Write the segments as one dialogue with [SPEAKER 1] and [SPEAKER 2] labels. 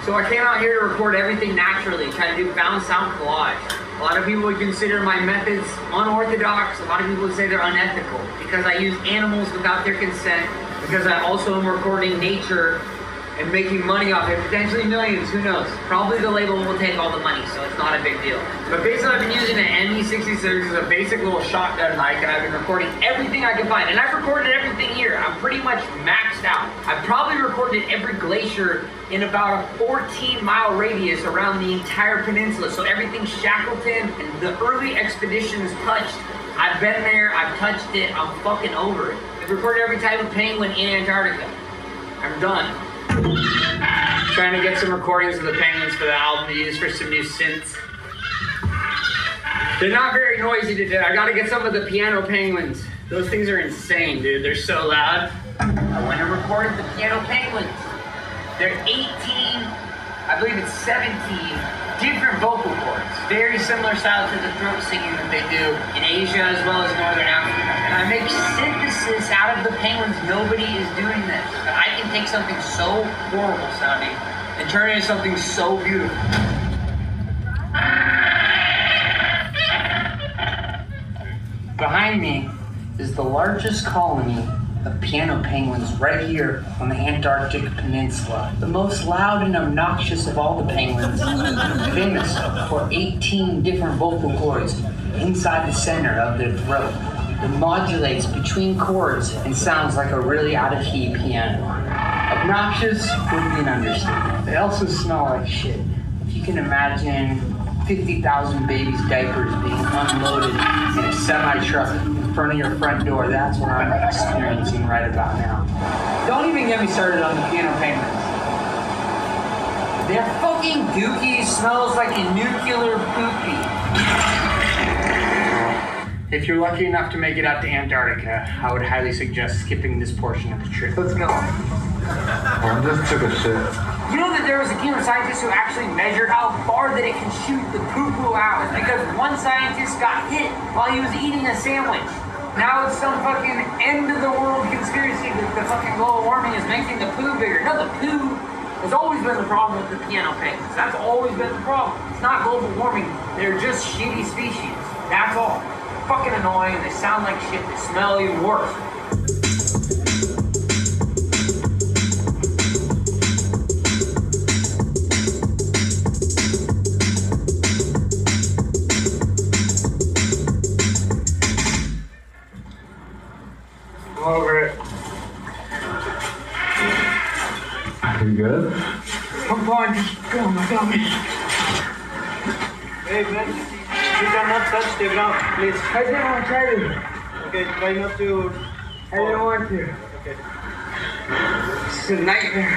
[SPEAKER 1] So I came out here to record everything naturally, try to do bound sound collage. A lot of people would consider my methods unorthodox. A lot of people would say they're unethical because I use animals without their consent, because I also am recording nature and making money off it, potentially millions, who knows? Probably the label will take all the money, so it's not a big deal. But basically I've been using an ME66 as a basic little shotgun mic, and I've been recording everything I can find. And I've recorded everything here. I'm pretty much maxed out. I've probably recorded every glacier in about a 14-mile radius around the entire peninsula. So everything Shackleton and the early expeditions touched, I've been there, I've touched it, I'm fucking over it. I've recorded every type of penguin in Antarctica. I'm done. Trying to get some recordings of the penguins for the album to use for some new synths. They're not very noisy today. I gotta get some of the piano penguins. Those things are insane, dude. They're so loud. I went and recorded the piano penguins. They're 18, I believe it's 17 different vocal cords. Very similar style to the throat singing that they do in Asia as well as Northern Africa. And I make synthesis out of the penguins. Nobody is doing this. But I can take something so horrible sounding and turn it into something so beautiful. Behind me is the largest colony of piano penguins right here on the Antarctic Peninsula. The most loud and obnoxious of all the penguins, famous for 18 different vocal cords inside the center of their throat. It modulates between chords and sounds like a really out-of-key piano. Obnoxious would be an understatement. They also smell like shit. If you can imagine 50,000 babies' diapers being unloaded in a semi-truck in front of your front door, that's what I'm experiencing right about now. Don't even get me started on the piano penguins. Their fucking dookie smells like a nuclear poopy. If you're lucky enough to make it out to Antarctica, I would highly suggest skipping this portion of the trip. Let's go.
[SPEAKER 2] I just took a shit.
[SPEAKER 1] You know that there was a team of scientists who actually measured how far that it can shoot the poo-poo out. It's because one scientist got hit while he was eating a sandwich. Now it's some fucking end of the world conspiracy that the fucking global warming is making the poo bigger. No, the poo has always been the problem with the piano penguins. That's always been the problem. It's not global warming. They're just shitty species. That's all. Fucking annoying. They sound like shit. They smell even worse. Over it.
[SPEAKER 2] You good?
[SPEAKER 1] Come on, just go, my dummy.
[SPEAKER 3] Hey man, you cannot touch the ground, please.
[SPEAKER 1] I didn't want to try to.
[SPEAKER 3] Okay, try not to.
[SPEAKER 1] I didn't want to.
[SPEAKER 3] Okay.
[SPEAKER 1] This is a nightmare.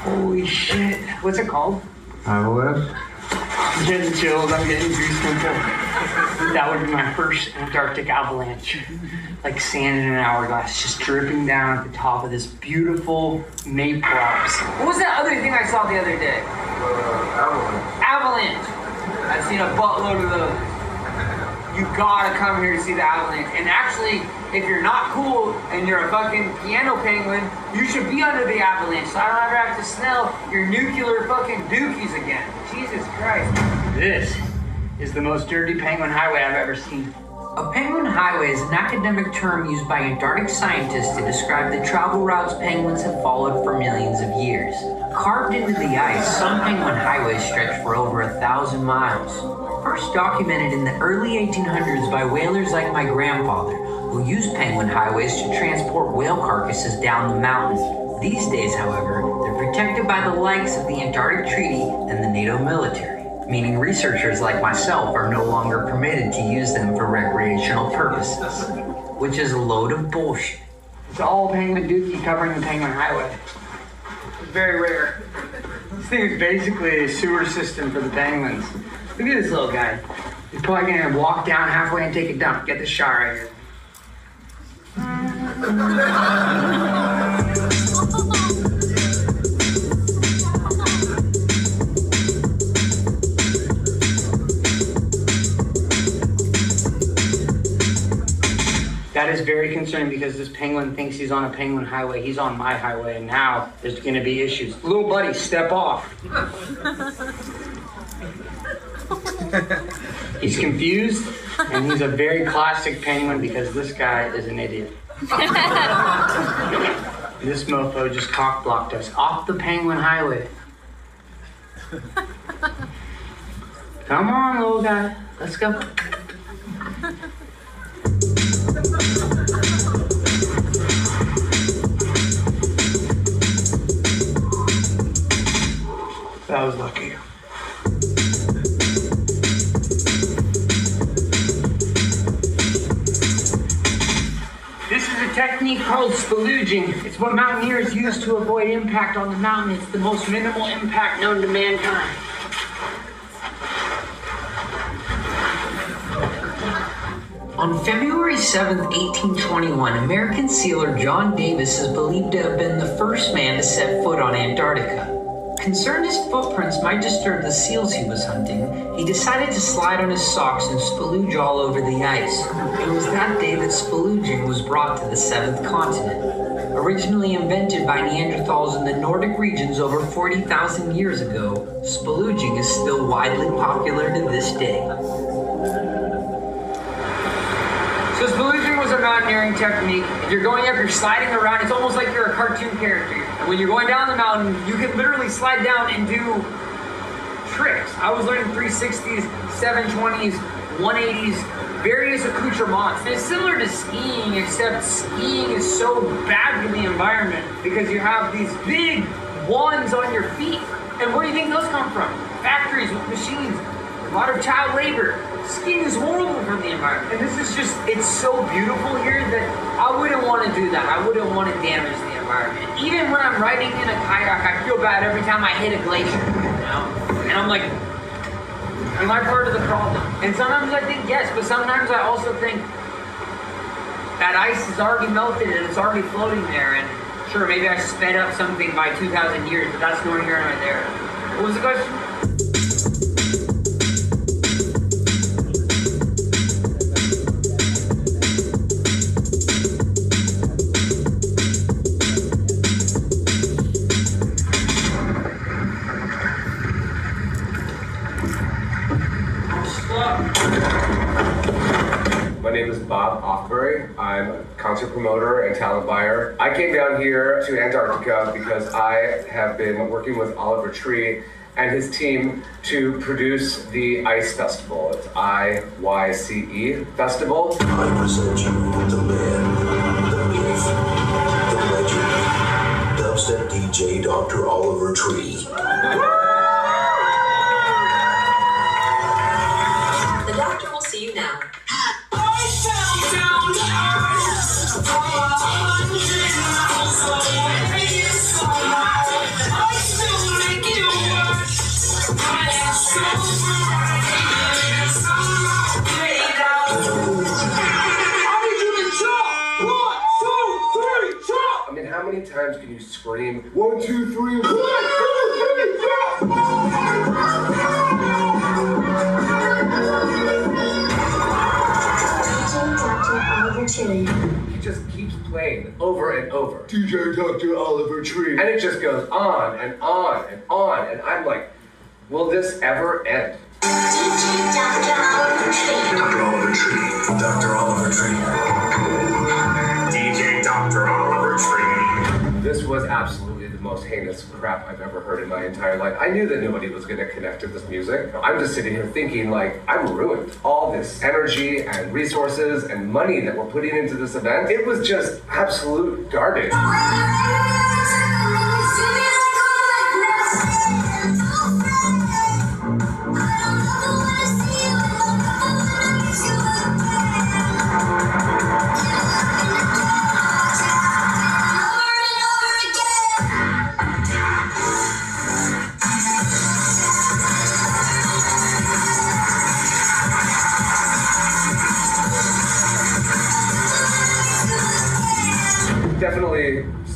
[SPEAKER 1] Holy shit. What's it called?
[SPEAKER 2] Avalanche?
[SPEAKER 1] I'm getting chills. I'm getting goosebumps. That would be my first Antarctic avalanche. Like sand in an hourglass, just dripping down at the top of this beautiful maple Alps. What was that other thing I saw the other day?
[SPEAKER 2] Avalanche.
[SPEAKER 1] Avalanche. I've seen a buttload of those. You gotta come here to see the avalanche. And actually, if you're not cool and you're a fucking piano penguin, you should be under the avalanche so I don't ever have to smell your nuclear fucking dookies again. Jesus Christ. This is the most dirty penguin highway I've ever seen. A penguin highway is an academic term used by Antarctic scientists to describe the travel routes penguins have followed for millions of years. Carved into the ice, some penguin highways stretch for over 1,000 miles. First documented in the early 1800s by whalers like my grandfather, who used penguin highways to transport whale carcasses down the mountain. These days, however, they're protected by the likes of the Antarctic Treaty and the NATO military, meaning researchers like myself are no longer permitted to use them for recreational purposes, which is a load of bullshit. It's all penguin dookie covering the penguin highway. It's very rare. This thing is basically a sewer system for the penguins. Look at this little guy. He's probably gonna walk down halfway and take a dump. Get the shot right here. That is very concerning because this penguin thinks he's on a penguin highway. He's on my highway, and now there's gonna be issues. Little buddy, step off. He's confused, and he's a very classic penguin because this guy is an idiot. This mofo just cock blocked us off the penguin highway. Come on, little guy, let's go. That was lucky. This is a technique called spalooging. It's what mountaineers use to avoid impact on the mountain. It's the most minimal impact known to mankind. On February 7th, 1821, American sealer John Davis is believed to have been the first man to set foot on Antarctica. Concerned his footprints might disturb the seals he was hunting, he decided to slide on his socks and spalooge all over the ice. It was that day that spalooging was brought to the seventh continent. Originally invented by Neanderthals in the Nordic regions over 40,000 years ago, spalooging is still widely popular to this day. So spalooging was a mountaineering technique. If you're going up, you're sliding around. It's almost like you're a cartoon character. And when you're going down the mountain, you can literally slide down and do tricks. I was learning 360s, 720s, 180s, various accoutrements. And it's similar to skiing, except skiing is so bad for the environment because you have these big wands on your feet. And where do you think those come from? Factories with machines, a lot of child labor. Skiing is horrible for the environment. And this is just, it's so beautiful here that I wouldn't want to do that. I wouldn't want to damage the environment. Even when I'm riding in a kayak, I feel bad every time I hit a glacier, you know? And I'm like, am I part of the problem? And sometimes I think yes, but sometimes I also think that ice is already melted and it's already floating there. And sure, maybe I sped up something by 2,000 years, but that's nor here nor there. What was the question?
[SPEAKER 4] My name is Bob Offbury. I'm a concert promoter and talent buyer. I came down here to Antarctica because I have been working with Oliver Tree and his team to produce the Ice Festival. It's IYCE Festival.
[SPEAKER 5] I present you the man, the myth, the legend, dubstep DJ Dr. Oliver Tree.
[SPEAKER 6] The doctor will see you now.
[SPEAKER 4] I mean, how many times can you scream, 1, 2, 3, 1, 2, 3, He just keeps playing over and over. DJ Dr. Oliver Tree. And it just goes on and on and on. And I'm like, will this ever end?
[SPEAKER 5] Dr. Oliver Tree. Dr. Oliver Tree.
[SPEAKER 7] DJ Dr. Oliver Tree.
[SPEAKER 4] This was absolutely the most heinous crap I've ever heard in my entire life. I knew that nobody was going to connect to this music. I'm just sitting here thinking, like, I'm ruined. All this energy and resources and money that we're putting into this event, it was just absolute garbage.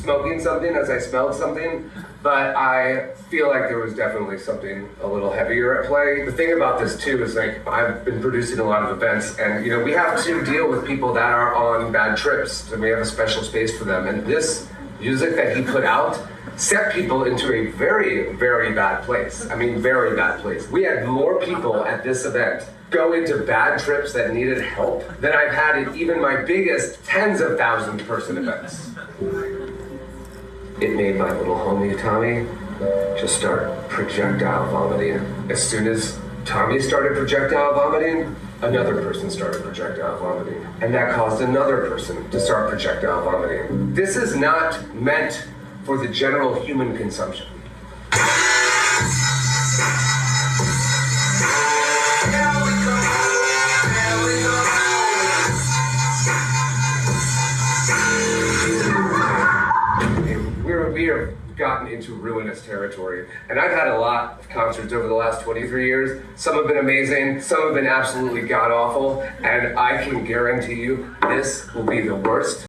[SPEAKER 4] smoking something as I smelled something, but I feel like there was definitely something a little heavier at play. The thing about this too is like I've been producing a lot of events, and we have to deal with people that are on bad trips, and we have a special space for them. And this music that he put out set people into a very, very bad place. I mean, very bad place. We had more people at this event go into bad trips that needed help than I've had in even my biggest tens of thousands person events. It made my little homie Tommy just start projectile vomiting. As soon as Tommy started projectile vomiting, another person started projectile vomiting. And that caused another person to start projectile vomiting. This is not meant for the general human consumption. We have gotten into ruinous territory. And I've had a lot of concerts over the last 23 years. Some have been amazing, some have been absolutely god-awful, and I can guarantee you this will be the worst.